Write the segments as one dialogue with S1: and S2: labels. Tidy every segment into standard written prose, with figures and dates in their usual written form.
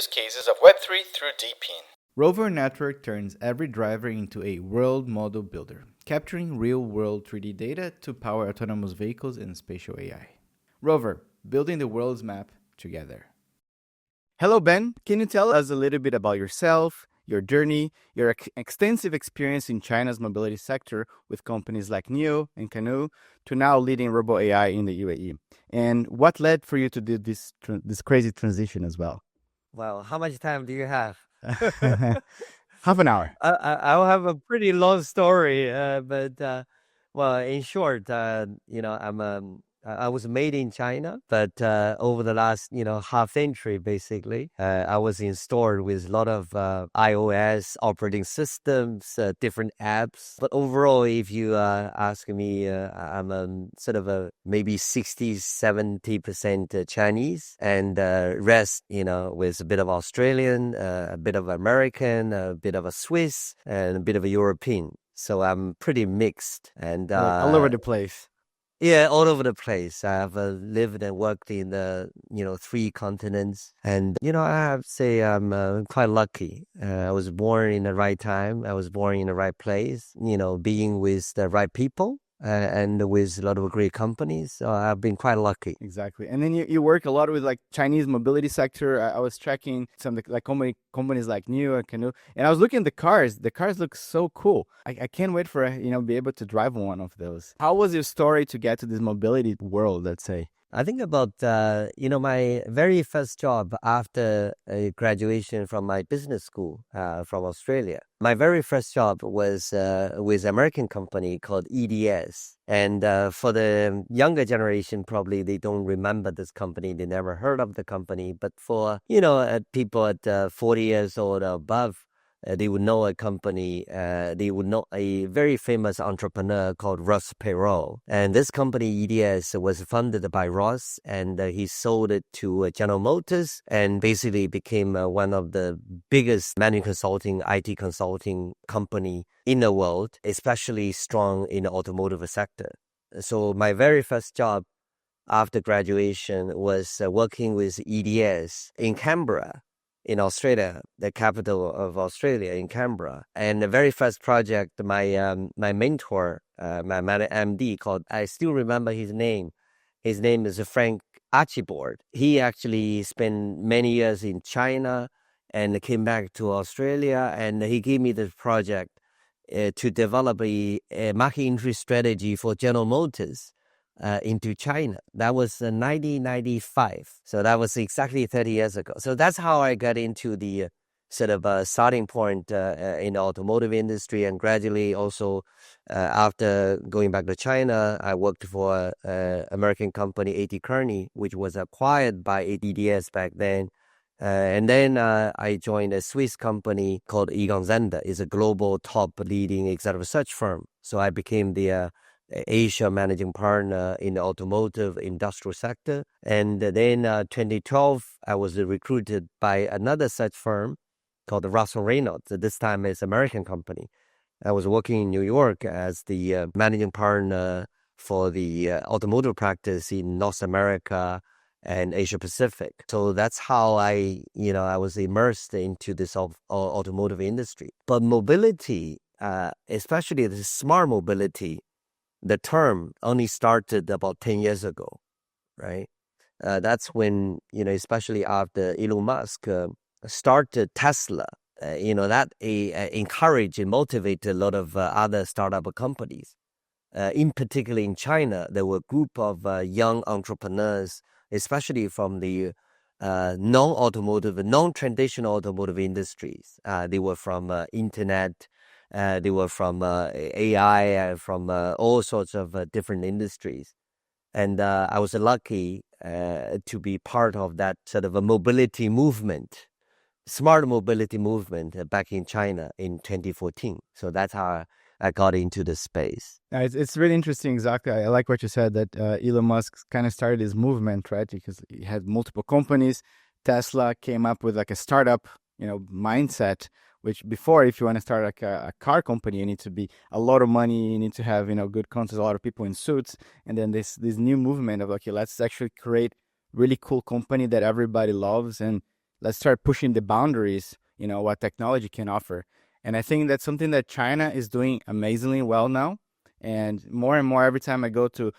S1: use cases of Web3 through DePIN.
S2: Rover Network turns every driver into a world model builder, capturing real-world 3D data to power autonomous vehicles and spatial AI. Rover, building the world's map together. Hello, Ben. Can you tell us a little bit about yourself, your journey, your extensive experience in China's mobility sector with companies like NIO and Canoe to now leading Robo.ai in the UAE? And what led for you to do this crazy transition as well?
S3: Well, how much time do you have?
S2: Half an hour.
S3: I'll have a pretty long story, but well, in short, I was made in China, but over the last, half century, basically, I was installed with a lot of iOS operating systems, different apps. But overall, if you ask me, I'm sort of a maybe 60-70% Chinese, and rest, with a bit of Australian, a bit of American, a bit of a Swiss, and a bit of a European. So I'm pretty mixed, and
S2: all over the place.
S3: Yeah, all over the place. I've lived and worked in the 3 continents, and I have to say I'm quite lucky. I was born in the right time. I was born in the right place. Being with the right people and with a lot of great companies. So I've been quite lucky.
S2: Exactly. And then you work a lot with like Chinese mobility sector. I was tracking some like companies like NIO and Canoe, and I was looking at the cars. The cars look so cool. I can't wait for be able to drive one of those. How was your story to get to this mobility world, let's say?
S3: I think about, my very first job after graduation from my business school from Australia. My very first job was with an American company called EDS. And for the younger generation, probably they don't remember this company. They never heard of the company. But for, people at 40 years old or above, they would know a company, they would know a very famous entrepreneur called Ross Perot. And this company, EDS, was funded by Ross, and he sold it to General Motors and basically became one of the biggest management consulting, IT consulting company in the world, especially strong in the automotive sector. So my very first job after graduation was working with EDS in Canberra, in Australia, the capital of Australia, in Canberra. And the very first project, my mentor, my MD called, I still remember his name. His name is Frank Archibald. He actually spent many years in China and came back to Australia, and he gave me this project to develop a market entry strategy for General Motors into China. That was 1995. So that was exactly 30 years ago. So that's how I got into the sort of starting point in the automotive industry. And gradually also, after going back to China, I worked for an American company, A.T. Kearney, which was acquired by EDS back then. And then I joined a Swiss company called Egon Zehnder. It's a global top leading executive search firm. So I became the Asia managing partner in the automotive industrial sector. And then 2012, I was recruited by another such firm called Russell Reynolds. This time it's an American company. I was working in New York as the managing partner for the automotive practice in North America and Asia Pacific. So that's how I was immersed into this automotive industry. But mobility, especially the smart mobility, the term only started about 10 years ago, right? That's when, especially after Elon Musk started Tesla, that encouraged and motivated a lot of other startup companies. In particular in China, there were a group of young entrepreneurs, especially from the non-automotive, non-traditional automotive industries. They were from internet, they were from AI, from all sorts of different industries. And I was lucky to be part of that sort of a mobility movement, smart mobility movement back in China in 2014. So that's how I got into the space.
S2: It's really interesting. Exactly. I like what you said, that Elon Musk kind of started his movement, right? Because he had multiple companies. Tesla came up with like a startup, mindset, which before, if you want to start like a car company, you need to be a lot of money. You need to have, good contacts, a lot of people in suits. And then this new movement of, okay, let's actually create really cool company that everybody loves and let's start pushing the boundaries, what technology can offer. And I think that's something that China is doing amazingly well now. And more every time I go to,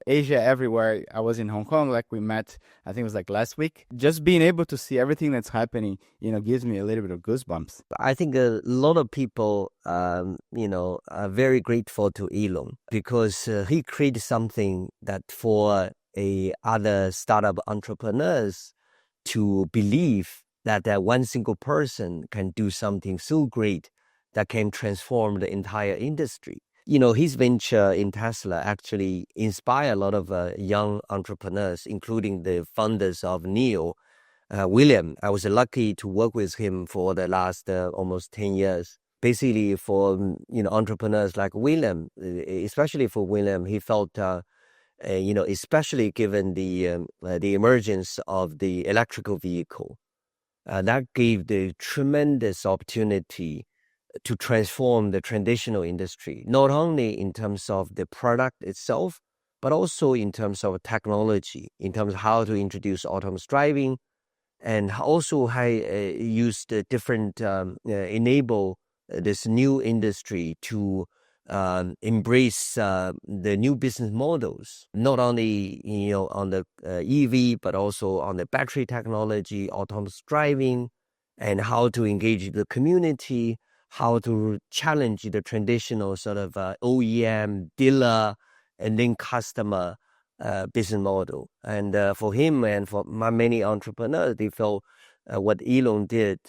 S2: Asia, everywhere. I was in Hong Kong, like we met, I think it was like last week. Just being able to see everything that's happening, gives me a little bit of goosebumps.
S3: I think a lot of people, are very grateful to Elon because he created something that for other startup entrepreneurs to believe that one single person can do something so great that can transform the entire industry. His venture in Tesla actually inspired a lot of young entrepreneurs, including the founders of NIO, William. I was lucky to work with him for the last almost 10 years. Basically, for entrepreneurs like William, especially for William, he felt, especially given the emergence of the electrical vehicle, that gave the tremendous opportunity to transform the traditional industry, not only in terms of the product itself, but also in terms of technology, in terms of how to introduce autonomous driving, and also how use the different enable this new industry to embrace the new business models, not only on the EV, but also on the battery technology, autonomous driving, and how to engage the community, how to challenge the traditional sort of OEM, dealer, and then customer business model. And for him and for many entrepreneurs, they felt what Elon did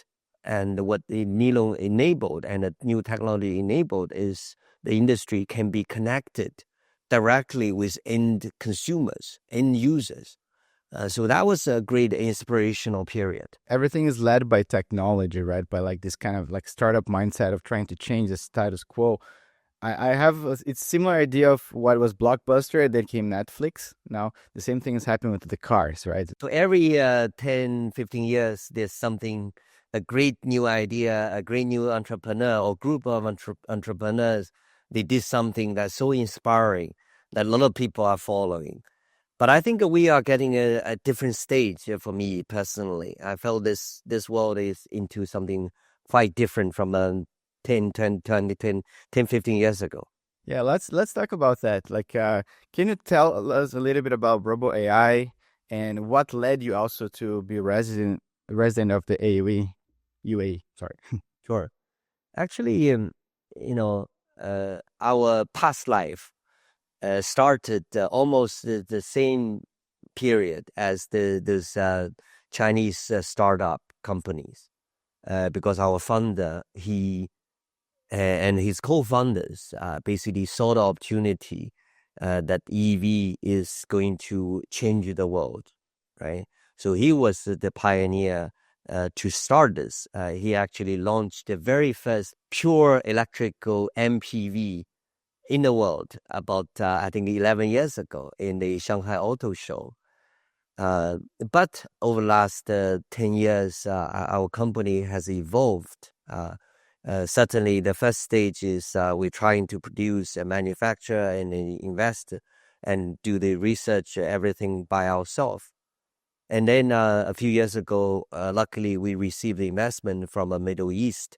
S3: and what Elon enabled and the new technology enabled is the industry can be connected directly with end consumers, end users. So that was a great inspirational period.
S2: Everything is led by technology, right? By like this kind of like startup mindset of trying to change the status quo. I have it's similar idea of what was Blockbuster, then came Netflix. Now the same thing is happening with the cars, right?
S3: So every 10, 15 years, there's something, a great new idea, a great new entrepreneur or group of entrepreneurs. They did something that's so inspiring that a lot of people are following. But I think we are getting a different stage for me personally. I felt this world is into something quite different from 10, 15 years ago.
S2: Yeah, let's talk about that. Like, can you tell us a little bit about Robo.ai and what led you also to be resident of the UAE? Sorry.
S3: Sure. Actually, our past life started almost the same period as those Chinese startup companies, because our founder, he and his co-founders basically saw the opportunity that EV is going to change the world, right? So he was the pioneer to start this. He actually launched the very first pure electrical MPV in the world about, I think, 11 years ago in the Shanghai Auto Show. But over the last 10 years, our company has evolved. Certainly, the first stage is we're trying to produce and manufacture and invest and do the research, everything by ourselves. And then a few years ago, luckily, we received the investment from the Middle East,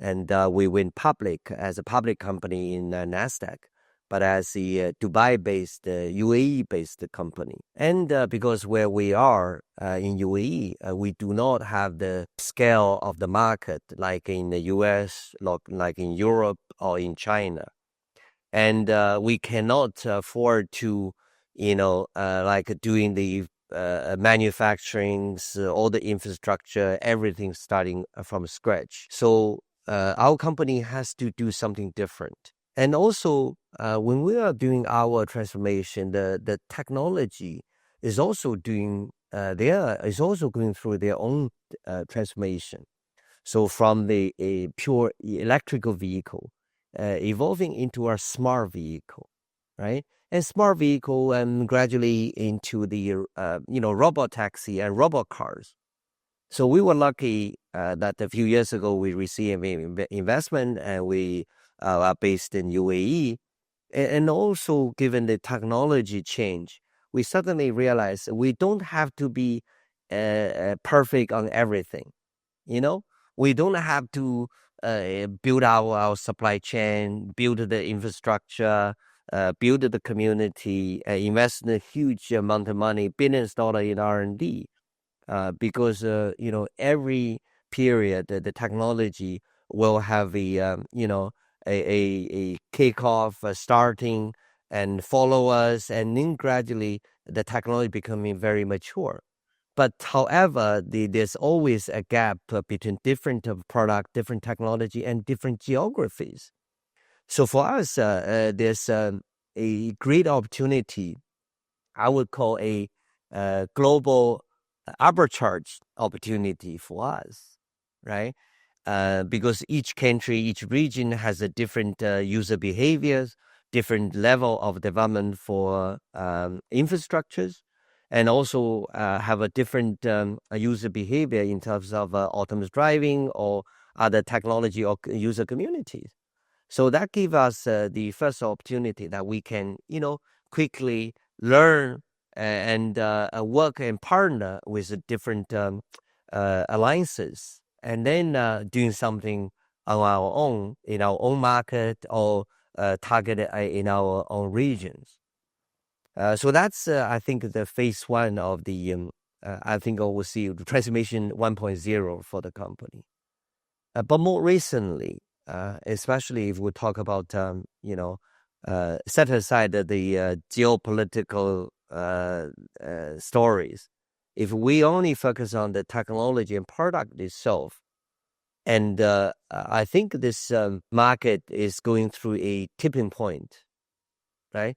S3: and we went public as a public company in NASDAQ, but as a Dubai-based, UAE-based company. And because where we are in UAE, we do not have the scale of the market like in the US, like in Europe or in China. And we cannot afford to, like doing the manufacturing, all the infrastructure, everything starting from scratch. So our company has to do something different. And also, when we are doing our transformation, the technology is also doing is also going through their own transformation. So from the pure electrical vehicle, evolving into a smart vehicle, right? And smart vehicle and gradually into the robot taxi and robot cars. So we were lucky that a few years ago we received investment and we are based in UAE. And also given the technology change, we suddenly realized we don't have to be perfect on everything. We don't have to build our supply chain, build the infrastructure, build the community, invest in a huge amount of money, billions of dollars in R&D, because every period the technology will have a kickoff, starting, and followers, and then gradually the technology becoming very mature. But however, there's always a gap between different product, different technology, and different geographies. So for us, there's a great opportunity. I would call a global arbitrage opportunity for us, right? Because each country, each region has a different user behaviors, different level of development for infrastructures, and also have a different user behavior in terms of autonomous driving or other technology or user communities. So that gives us the first opportunity that we can, quickly learn and work and partner with different alliances, and then doing something on our own in our own market or target in our own regions. So that's, I think, the phase one of the, I think I will see the transformation 1.0 for the company. But more recently, especially if we talk about, set aside the geopolitical stories, if we only focus on the technology and product itself, and I think this market is going through a tipping point, right?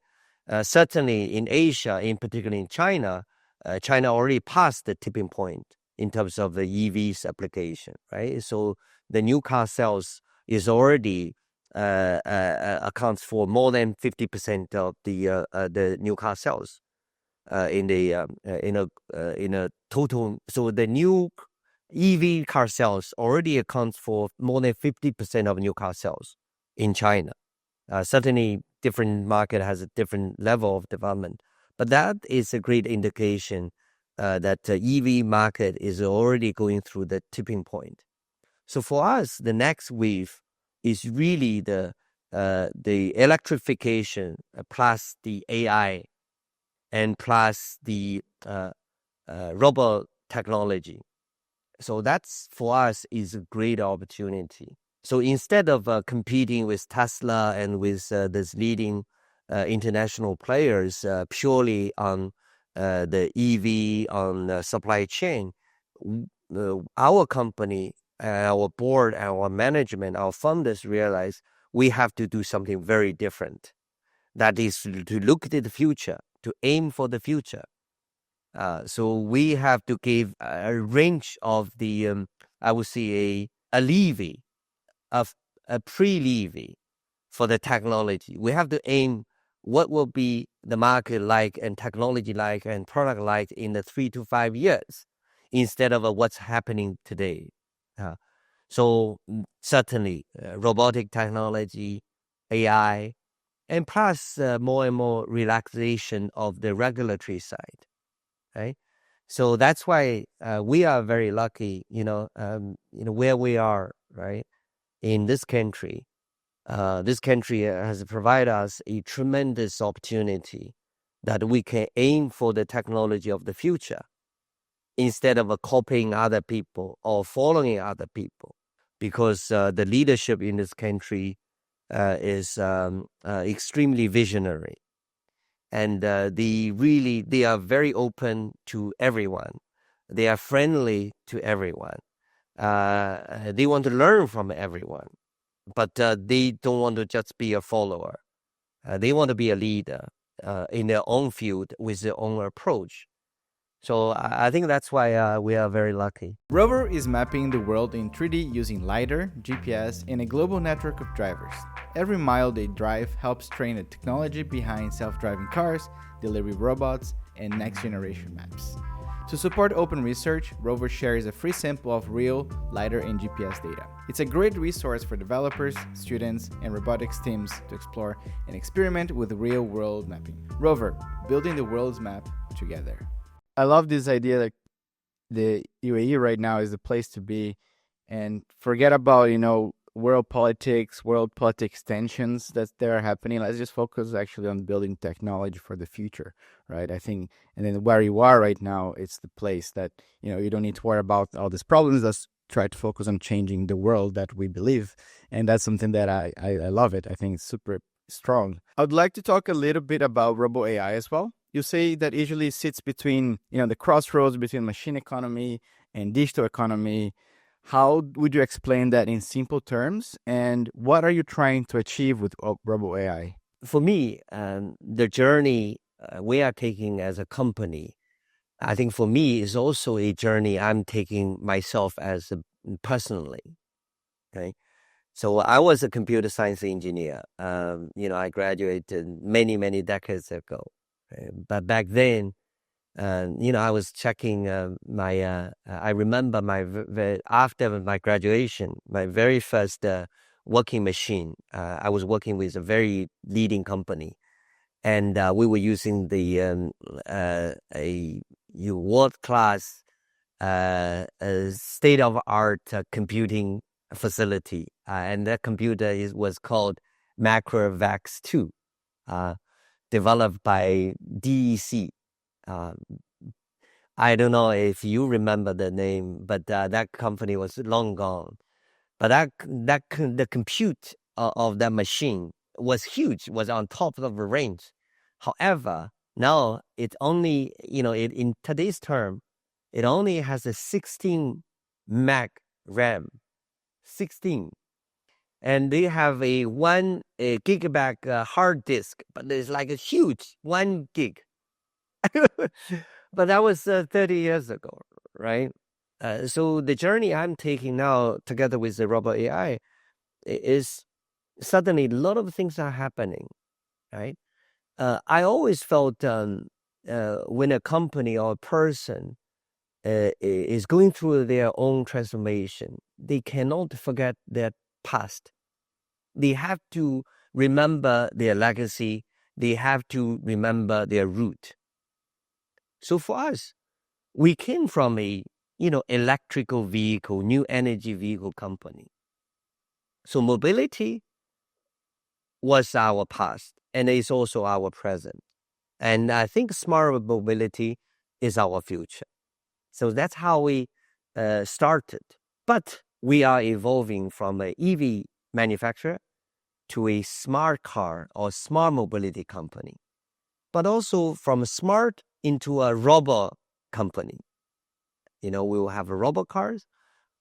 S3: Certainly in Asia, in particular in China, China already passed the tipping point in terms of the EVs application, right? So the new car sales is already accounts for more than 50% of the new car sales in a total. So the new EV car sales already accounts for more than 50% of new car sales in China. Certainly, different market has a different level of development, but that is a great indication that the EV market is already going through the tipping point. So for us, the next wave is really the electrification plus the AI and plus the robot technology. So that's, for us, is a great opportunity. So instead of competing with Tesla and with this leading international players purely on the EV, on supply chain, our company, our board, our management, our founders realize we have to do something very different. That is to look at the future, to aim for the future. So we have to give a range of the, I would say, a levy, a pre-levy for the technology. We have to aim what will be the market like and technology like and product like in the 3 to 5 years instead of what's happening today. So certainly robotic technology, AI, and plus more and more relaxation of the regulatory side, right? So that's why we are very lucky, where we are, right, in this country. This country has provided us a tremendous opportunity that we can aim for the technology of the future instead of copying other people or following other people, because the leadership in this country is extremely visionary, and they are very open to everyone. They are friendly to everyone. They want to learn from everyone, but they don't want to just be a follower. They want to be a leader in their own field with their own approach. So I think that's why we are very lucky.
S2: Rover is mapping the world in 3D using LiDAR, GPS, and a global network of drivers. Every mile they drive helps train the technology behind self-driving cars, delivery robots, and next-generation maps. To support open research, Rover shares a free sample of real LiDAR and GPS data. It's a great resource for developers, students, and robotics teams to explore and experiment with real-world mapping. Rover, building the world's map together. I love this idea that the UAE right now is the place to be, and forget about world politics tensions that are happening. Let's just focus actually on building technology for the future, right? I think, and then where you are right now, it's the place that you don't need to worry about all these problems. Let's try to focus on changing the world that we believe, and that's something that I love it. I think it's super strong. I would like to talk a little bit about Robo AI as well. You say that usually sits between the crossroads between machine economy and digital economy. How would you explain that in simple terms? And what are you trying to achieve with Robo AI?
S3: For me, the journey we are taking as a company, I think for me is also a journey I'm taking myself as personally. Okay, so I was a computer science engineer. I graduated many decades ago. But back then, I was checking I remember after my graduation, my very first working machine. I was working with a very leading company, and we were using the a world-class state-of-art computing facility, and that computer was called MacroVax 2, developed by DEC. I don't know if you remember the name, but that company was long gone. But the compute of that machine was huge, was on top of the range. However, now it only, in today's term, it only has a 16 meg RAM, 16. And they have a 1 gigabyte hard disk, but it's like a huge 1 gig. But that was 30 years ago, right? So the journey I'm taking now together with the Robo.ai is suddenly a lot of things are happening, right? I always felt when a company or a person is going through their own transformation, they cannot forget their past. They have to remember their legacy. They have to remember their root. So for us, we came from a electrical vehicle, new energy vehicle company. So mobility was our past, and it's also our present. And I think smart mobility is our future. So that's how we started. But we are evolving from an EV manufacturer to a smart car or smart mobility company, but also from smart into a robot company. We will have robot cars.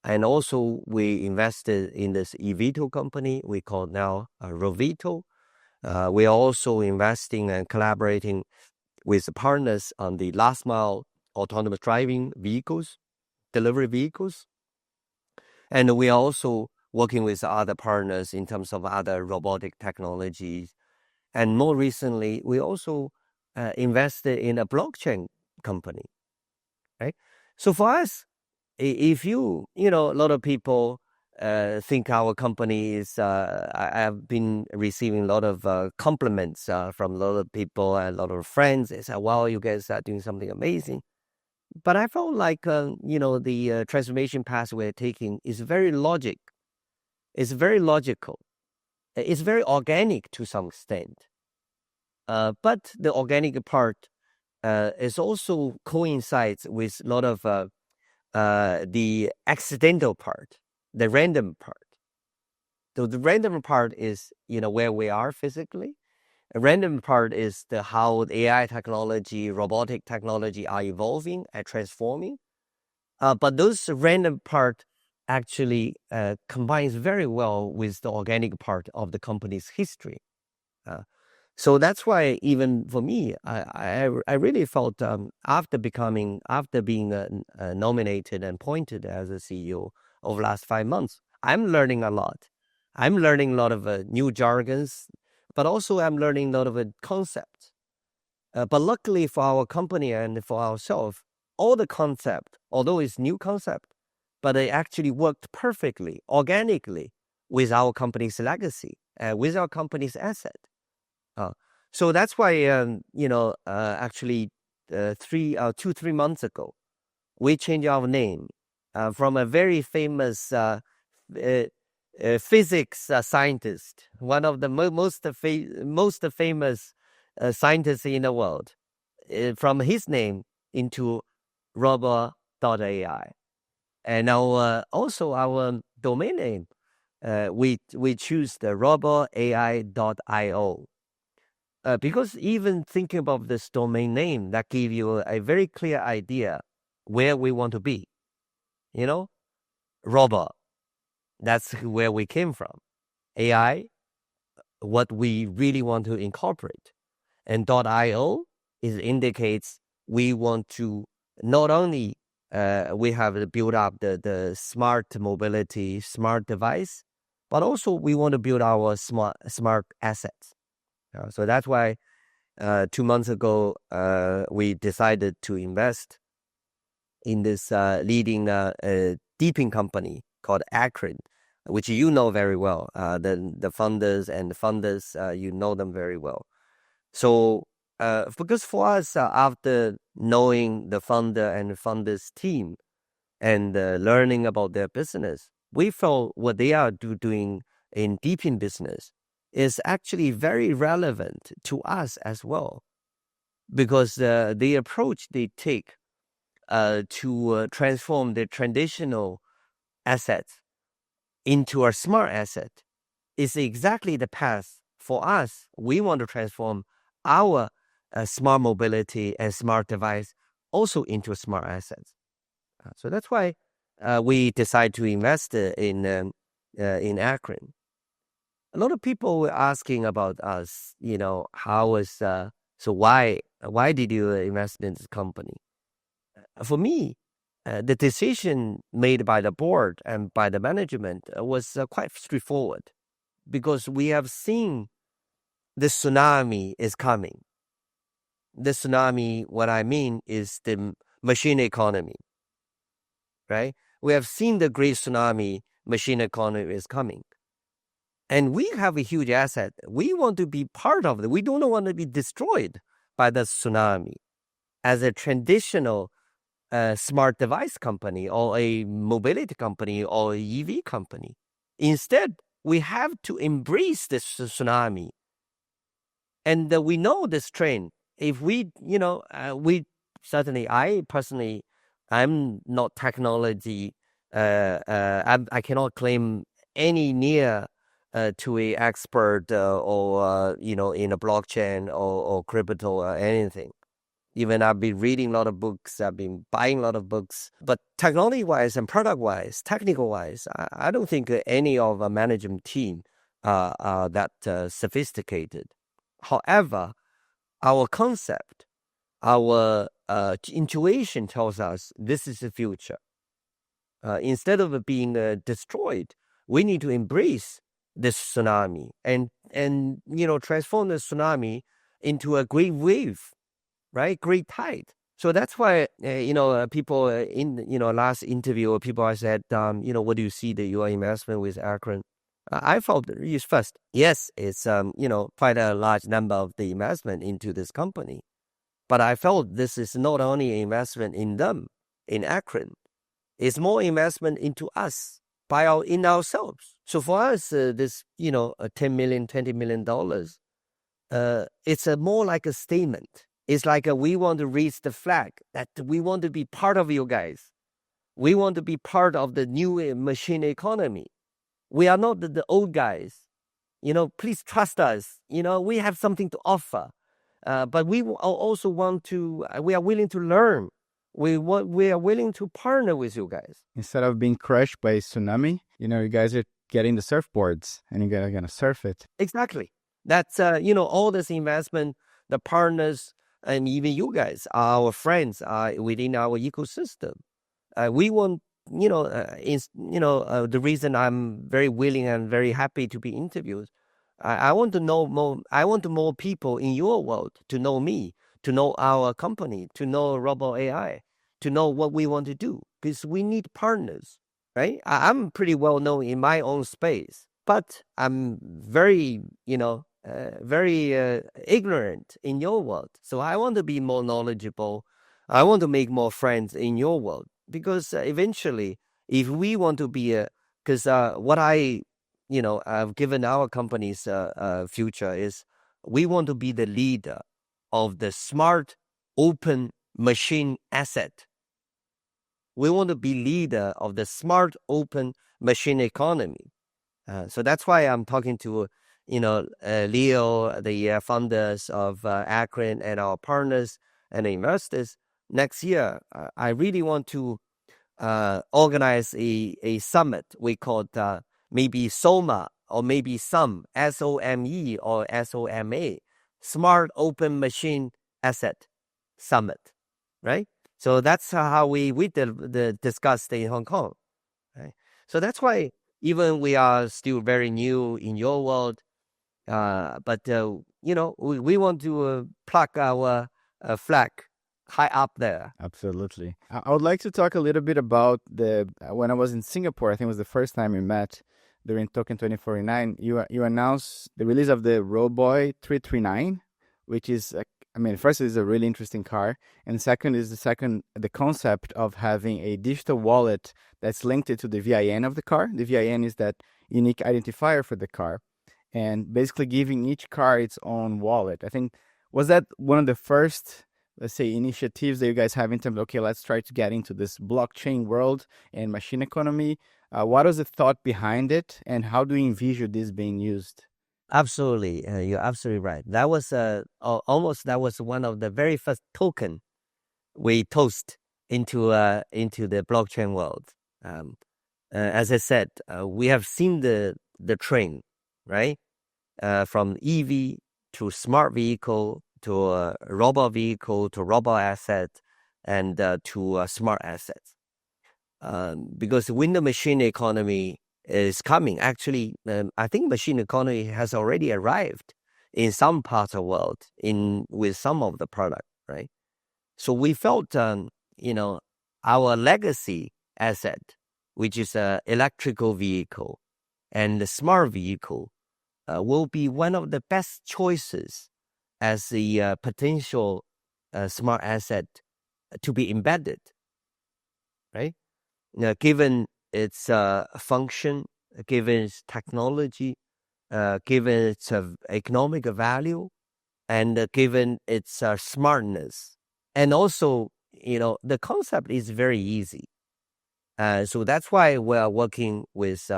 S3: And also we invested in this eVTOL company we call now Rovito. We are also investing and collaborating with partners on the last mile autonomous driving vehicles, delivery vehicles. And we are also working with other partners in terms of other robotic technologies. And more recently, we also invested in a blockchain company, right? So for us, if a lot of people think our company is, I have been receiving a lot of compliments from a lot of people and a lot of friends. They say, wow, you guys are doing something amazing. But I felt like, the transformation path we're taking is very logical. It's very logical. It's very organic to some extent. But the organic part is also coincides with a lot of the accidental part, the random part. So the random part is, where we are physically. A random part is how the AI technology, robotic technology are evolving and transforming. But those random part actually combines very well with the organic part of the company's history. So that's why even for me, I really felt after being nominated and appointed as a CEO over the last 5 months, I'm learning a lot. I'm learning a lot of new jargons, but also I'm learning a lot of concepts. But luckily for our company and for ourselves, all the concept, although it's new concept, but it actually worked perfectly, organically with our company's legacy, with our company's asset. So that's why, actually, 3 months ago, we changed our name from a very famous physics scientist, one of the most famous scientists in the world, from his name into Robo.ai. And also our domain name, we choose the roboai.io. Because even thinking about this domain name, that give you a very clear idea where we want to be. Robot, that's where we came from. AI, what we really want to incorporate. And .io indicates we want to not only we have to build up the smart mobility, smart device, but also we want to build our smart assets. So that's why 2 months ago we decided to invest in this leading DePIN company called Akron, which you know very well. The founders and the funders, you know them very well. So because for us, after knowing the founder and the founders team and learning about their business, we felt what they are doing in DePIN business is actually very relevant to us as well, because the approach they take to transform the traditional assets into a smart asset is exactly the path for us. We want to transform our smart mobility and smart device also into smart assets. So that's why we decide to invest in Akron. A lot of people were asking about us, how is so why did you invest in this company? For me, the decision made by the board and by the management was quite straightforward, because we have seen the tsunami is coming. The tsunami, what I mean, is the machine economy, right? We have seen the great tsunami, machine economy is coming. And we have a huge asset. We want to be part of it. We don't want to be destroyed by the tsunami. As a traditional smart device company or a mobility company or EV company, instead, we have to embrace this tsunami. And we know this trend. If we certainly, I personally, I'm not technology. I cannot claim any near to a expert or in a blockchain or crypto or anything. Even I've been reading a lot of books, I've been buying a lot of books, but technology-wise and product-wise, technical-wise, I don't think any of our management team are that sophisticated. However, our concept, our intuition tells us this is the future. Instead of being destroyed, we need to embrace this tsunami and transform the tsunami into a great wave, right? Great tide. So that's why people in last interview, people I said, what do you see that your investment with Akron? I felt first, yes, it's quite a large number of the investment into this company, but I felt this is not only an investment in them, in Akron, it's more investment into us in ourselves. So for us, this $10 million, $20 million, it's more like a statement. It's like we want to raise the flag that we want to be part of you guys. We want to be part of the new machine economy. We are not the old guys. Please trust us. We have something to offer. But we also want to, we are willing to learn. We are willing to partner with you guys.
S2: Instead of being crushed by a tsunami, you guys are getting the surfboards and you guys are going to surf it.
S3: Exactly. That's, all this investment, the partners, and even you guys are our friends within our ecosystem. We want, the reason I'm very willing and very happy to be interviewed. I want to know more. I want more people in your world to know me, to know our company, to know Robo.ai, to know what we want to do, because we need partners, right? I'm pretty well known in my own space, but I'm very, very ignorant in your world. So I want to be more knowledgeable. I want to make more friends in your world, because eventually, if we want to be because what I've given our company's future is we want to be the leader of the smart, open machine asset. We want to be leader of the smart, open machine economy. So that's why I'm talking to, Leo, the founders of Akron, and our partners and investors. Next year, I really want to organize a summit. We call it maybe SOMA, or maybe SOME or SOMA, Smart Open Machine Asset Summit, right? So that's how we discussed in Hong Kong, right? So that's why even we are still very new in your world, but we want to plug our flag high up there.
S2: Absolutely. I would like to talk a little bit about when I was in Singapore. I think it was the first time we met during Token 2049. You announced the release of the Robo 339, which is, first, it's a really interesting car, and second is the concept of having a digital wallet that's linked to the VIN of the car. The VIN is that unique identifier for the car, and basically giving each car its own wallet. I think, was that one of the first, let's say, initiatives that you guys have in terms of, okay, let's try to get into this blockchain world and machine economy? What was the thought behind it, and how do you envision this being used?
S3: Absolutely, you're absolutely right. That was that was one of the very first token we toast into the blockchain world. As I said, we have seen the train, right? From EV to smart vehicle to robot vehicle to robot asset, and to smart assets. Because when the machine economy is coming, actually, I think machine economy has already arrived in some parts of the world with some of the product, right? So we felt, our legacy asset, which is a electrical vehicle and the smart vehicle, will be one of the best choices as the potential smart asset to be embedded, right? Given its function, given its technology, given its economic value, and given its smartness. And also, the concept is very easy. So that's why we are working with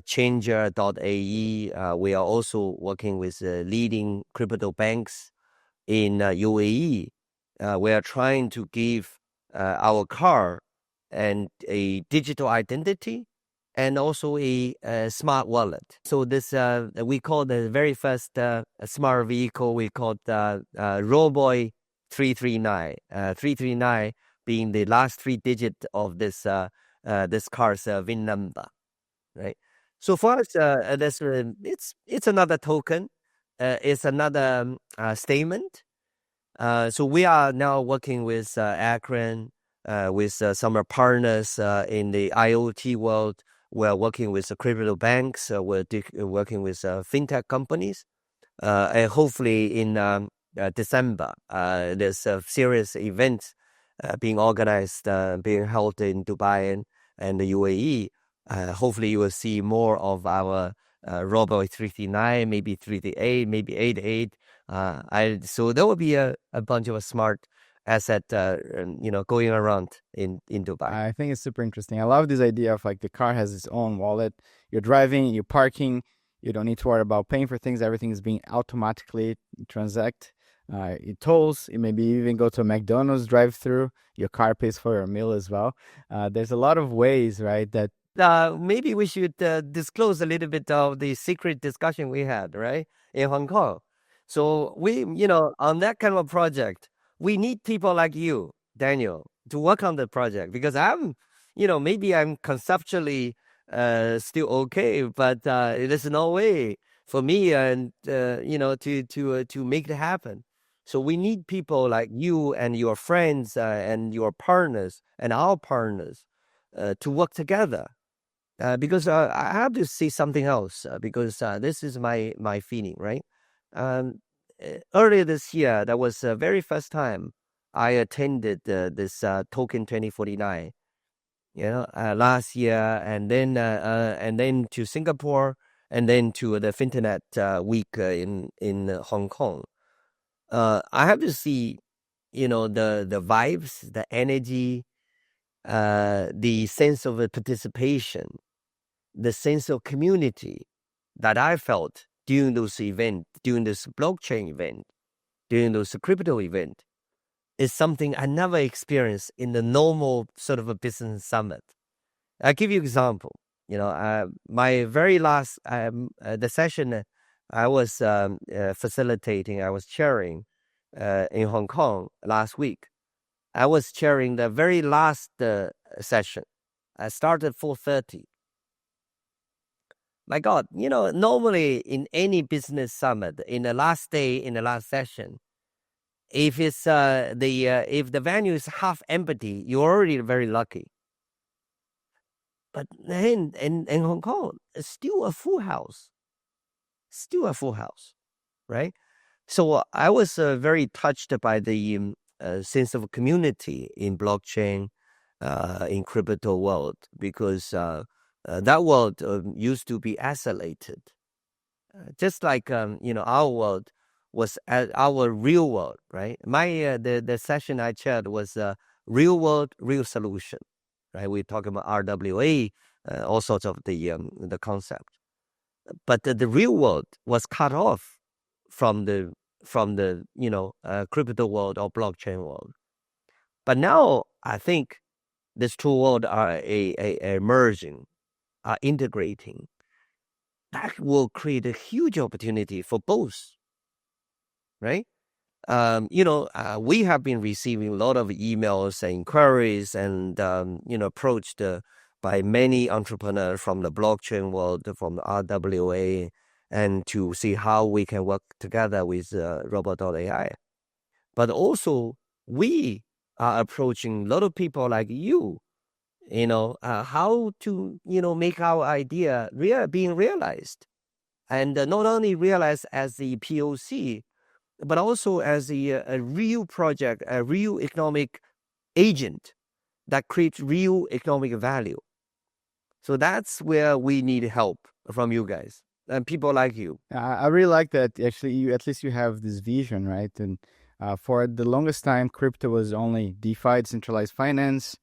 S3: Changer.ae. We are also working with leading crypto banks in UAE. We are trying to give our car and a digital identity, and also a smart wallet. So this we call the very first smart vehicle, we called Robo 339. 339 being the last three digits of this car's VIN number, right? So for us, it's another token. It's another statement. So we are now working with Akron, with some partners in the IoT world. We're working with crypto banks. We're working with fintech companies. And hopefully in December, there's a serious event being organized, being held in Dubai and the UAE. Hopefully you will see more of our Robo 339, maybe 338, maybe 88. So there will be a bunch of smart asset, going around in Dubai.
S2: I think it's super interesting. I love this idea of like the car has its own wallet. You're driving, you're parking, you don't need to worry about paying for things. Everything is being automatically transact. It tolls. It maybe even go to a McDonald's drive-through. Your car pays for your meal as well. There's a lot of ways, right? That
S3: maybe we should disclose a little bit of the secret discussion we had, right, in Hong Kong. So we, on that kind of project, we need people like you, Daniel, to work on the project, because maybe I'm conceptually still okay, but there's no way for me and to make it happen. So we need people like you and your friends and your partners and our partners to work together. Because I have to say something else, because this is my feeling, right? Earlier this year, that was the very first time I attended this Token 2049, last year, and then to Singapore, and then to the FinTech week in Hong Kong. I have to see, the vibes, the energy, the sense of participation, the sense of community that I felt during those events, during this blockchain event, during those crypto event, is something I never experienced in the normal sort of a business summit. I'll give you an example. My very last the session I was facilitating, I was chairing in Hong Kong last week. I was chairing the very last session. I started 4:30. My God, normally in any business summit, in the last day, in the last session, if it's if the venue is half empty, you're already very lucky. But then in Hong Kong, it's still a full house, right? So I was very touched by the sense of community in blockchain, in crypto world, because that world used to be isolated, just like our world was our real world, right? My the session I chaired was real world, real solution, right? We talk about RWA, all sorts of the concept, but the real world was cut off from the crypto world or blockchain world. But now I think these two worlds are emerging, are integrating. That will create a huge opportunity for both, right? We have been receiving a lot of emails and inquiries and, approached by many entrepreneurs from the blockchain world, from the RWA, and to see how we can work together with Robo.ai. But also, we are approaching a lot of people like you, how to, make our idea being realized. And not only realized as the POC, but also as a real project, a real economic agent that creates real economic value. So that's where we need help from you guys and people like you.
S2: I really like that. Actually, at least you have this vision, right? And for the longest time, crypto was only DeFi, decentralized finance,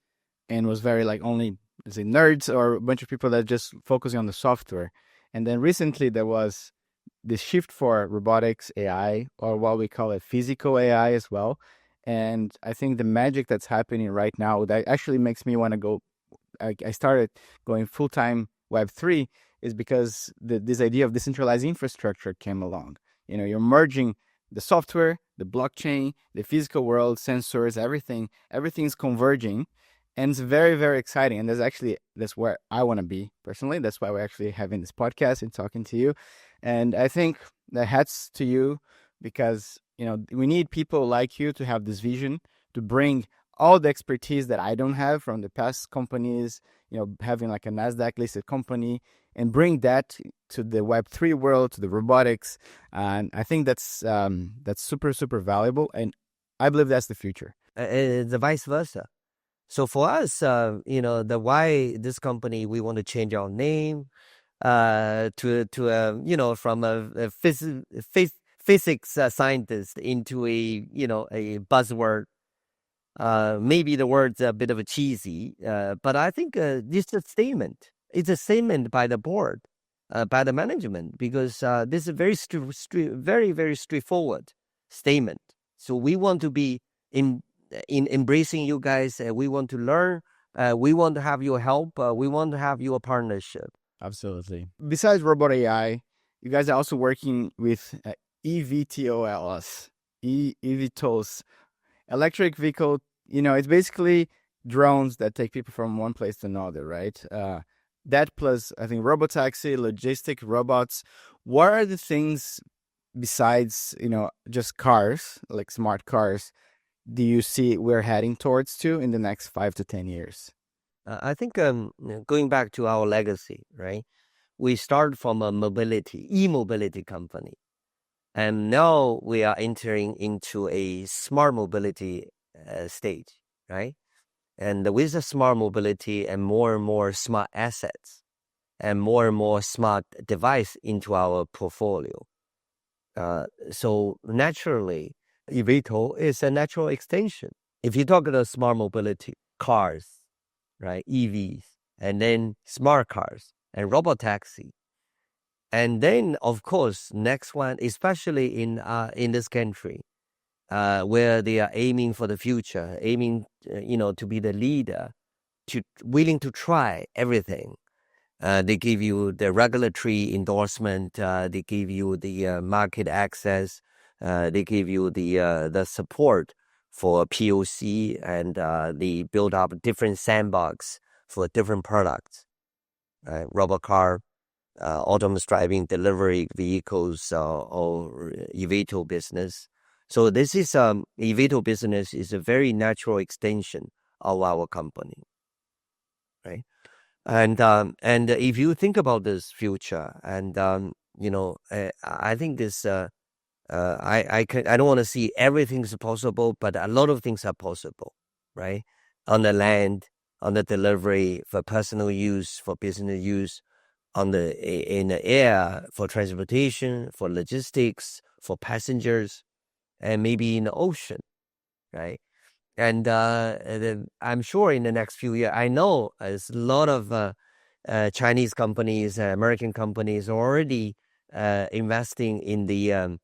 S2: and was very like only, let's say, nerds or a bunch of people that just focusing on the software. And then recently there was this shift for robotics AI, or what we call it physical AI as well. And I think the magic that's happening right now that actually makes me want to go. I started going full-time Web3 is because this idea of decentralized infrastructure came along. You're merging the software, the blockchain, the physical world, sensors, everything's converging. And it's very, very exciting. And that's where I want to be personally. That's why we're actually having this podcast and talking to you. And I think the hats to you, because, we need people like you to have this vision, to bring all the expertise that I don't have from the past companies, having like a NASDAQ listed company, and bring that to the Web3 world, to the robotics. And I think that's super, super valuable. And I believe that's the future.
S3: The vice versa. So for us, the why this company, we want to change our name to from a physics scientist into a buzzword. Maybe the word's a bit of a cheesy, but I think this is a statement. It's a statement by the board, by the management, because this is a very, very straightforward statement. So we want to be in embracing you guys. We want to learn. We want to have your help. We want to have your partnership.
S2: Absolutely. Besides Robo.ai, you guys are also working with EVTOLs, eVTOLs, electric vehicle. It's basically drones that take people from one place to another, right? That plus, I think, robotaxi, logistic robots. What are the things besides, just cars, like smart cars, do you see we're heading towards to in the next 5 to 10 years?
S3: I think going back to our legacy, right? We start from a e-mobility company. And now we are entering into a smart mobility stage, right? And with the smart mobility and more smart assets and more smart device into our portfolio. So naturally, eVTOL is a natural extension. If you talk about smart mobility, cars, right, EVs, and then smart cars and robotaxi, and then of course next one, especially in this country, where they are aiming for the future, aiming to be the leader, to willing to try everything. They give you the regulatory endorsement. They give you the market access. They give you the support for POC, and they build up different sandbox for different products. Robot car, autonomous driving, delivery vehicles, or eVTOL business. So this is eVTOL business is a very natural extension of our company, right? And if you think about this future, and I think this I don't want to see everything's possible, but a lot of things are possible, right? On the land, on the delivery for personal use, for business use, in the air for transportation, for logistics, for passengers, and maybe in the ocean, right? And then I'm sure in the next few years, I know there's a lot of Chinese companies, American companies already investing in the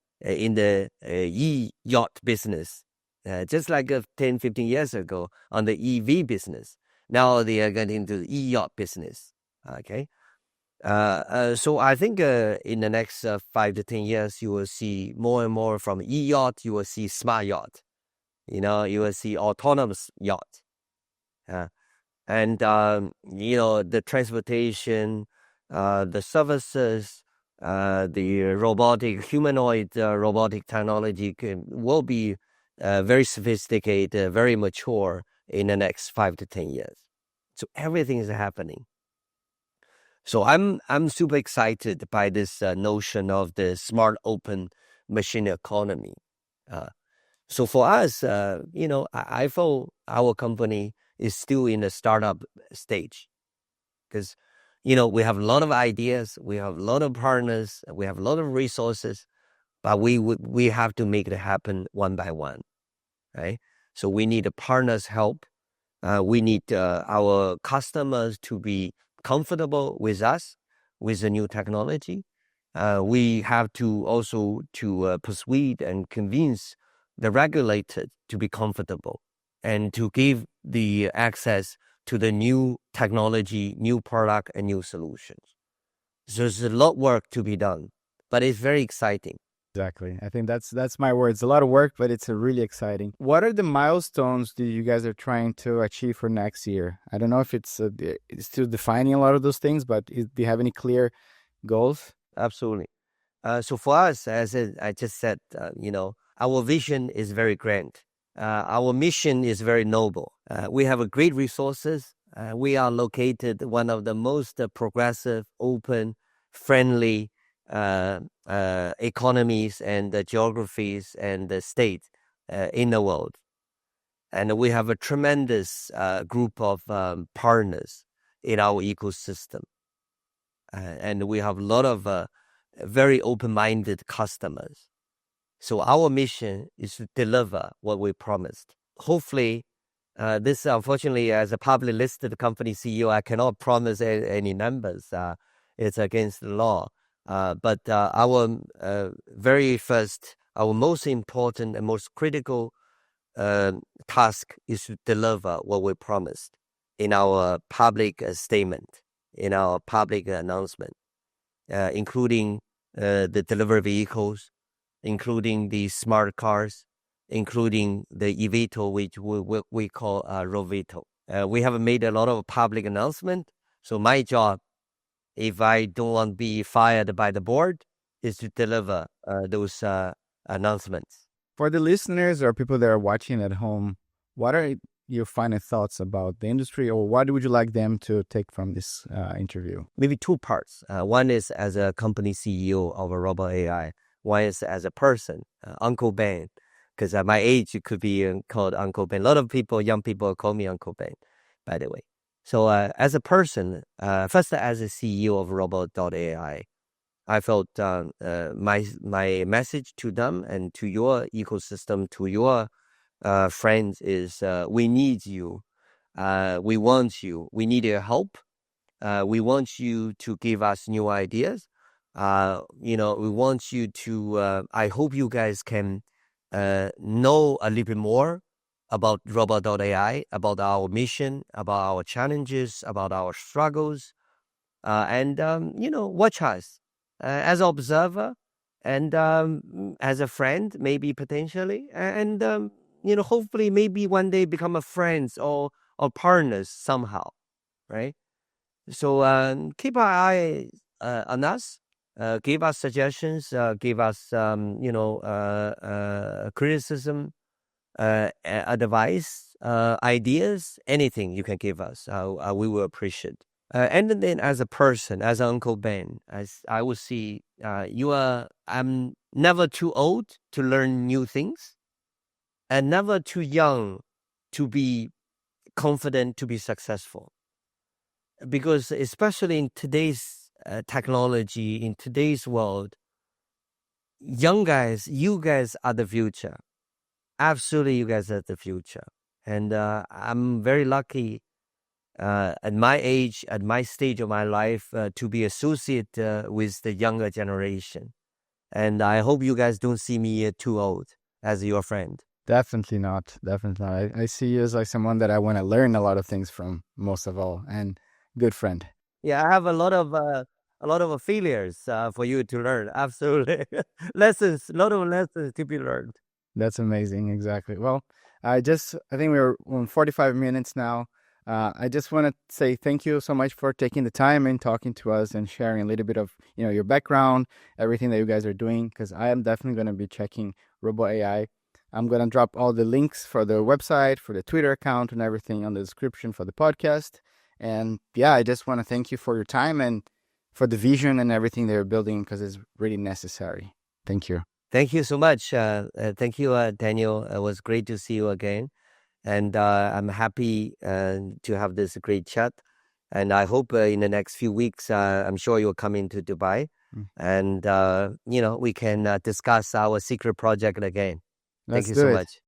S3: e-yacht business, just like 10, 15 years ago on the EV business. Now they are getting into the e-yacht business, okay? So I think in the next 5 to 10 years, you will see more and more from e-yacht, you will see smart yacht. You will see autonomous yacht. And the transportation, the services, the humanoid robotic technology will be very sophisticated, very mature in the next 5 to 10 years. So everything is happening. So I'm super excited by this notion of the smart open machine economy. So for us, I feel our company is still in the startup stage, because we have a lot of ideas, we have a lot of partners, we have a lot of resources, but we have to make it happen one by one, right? So we need a partner's help. We need our customers to be comfortable with us, with the new technology. We have to also persuade and convince the regulator to be comfortable and to give the access to the new technology, new product, and new solutions. So there's a lot of work to be done, but it's very exciting.
S2: Exactly. I think that's my words. A lot of work, but it's really exciting. What are the milestones that you guys are trying to achieve for next year? I don't know if it's still defining a lot of those things, but do you have any clear goals?
S3: Absolutely. So for us, as I just said, our vision is very grand. Our mission is very noble. We have a great resources. We are located one of the most progressive, open, friendly economies and geographies and the states in the world. And we have a tremendous group of partners in our ecosystem. And we have a lot of very open-minded customers. So our mission is to deliver what we promised. Hopefully, this unfortunately, as a publicly listed company CEO, I cannot promise any numbers. It's against the law. But our our most important and most critical task is to deliver what we promised in our public statement, in our public announcement, including the delivery vehicles, including the smart cars, including the eVTOL, which we call Roveto. We have made a lot of public announcement. So my job, if I don't want to be fired by the board, is to deliver those announcements.
S2: For the listeners or people that are watching at home, what are your final thoughts about the industry, or what would you like them to take from this interview?
S3: Maybe two parts. One is as a company CEO of Robo.ai. One is as a person, Uncle Ben, because at my age, it could be called Uncle Ben. A lot of people, young people, call me Uncle Ben, by the way. So as a person, first as a CEO of Robo.ai, I felt my message to them and to your ecosystem, to your friends is we need you. We want you. We need your help. We want you to give us new ideas. We want you to, I hope you guys can know a little bit more about Robot.ai, about our mission, about our challenges, about our struggles, and watch us as an observer and as a friend, maybe potentially, and hopefully maybe one day become a friends or partners somehow, right? So keep our eye on us. Give us suggestions. Give us criticism, advice, ideas, anything you can give us. We will appreciate. And then as a person, as Uncle Ben, as I would see, I'm never too old to learn new things and never too young to be confident, to be successful. Because especially in today's technology, in today's world, young guys, you guys are the future. Absolutely, you guys are the future. And I'm very lucky at my age, at my stage of my life, to be associated with the younger generation. And I hope you guys don't see me too old as your friend.
S2: Definitely not. Definitely not. I see you as like someone that I want to learn a lot of things from, most of all, and good friend.
S3: Yeah, I have a lot of failures for you to learn. Absolutely, a lot of lessons to be learned.
S2: That's amazing. Exactly. Well, I think we're on 45 minutes now. I just want to say thank you so much for taking the time and talking to us and sharing a little bit of your background, everything that you guys are doing. Because I am definitely going to be checking Robo.ai. I'm going to drop all the links for the website, for the Twitter account, and everything on the description for the podcast. And yeah, I just want to thank you for your time and for the vision and everything that you're building, because it's really necessary. Thank you.
S3: Thank you so much. Thank you, Daniel. It was great to see you again. And I'm happy to have this great chat. And I hope in the next few weeks, I'm sure you'll come into Dubai. And, we can discuss our secret project again. Thank you so much.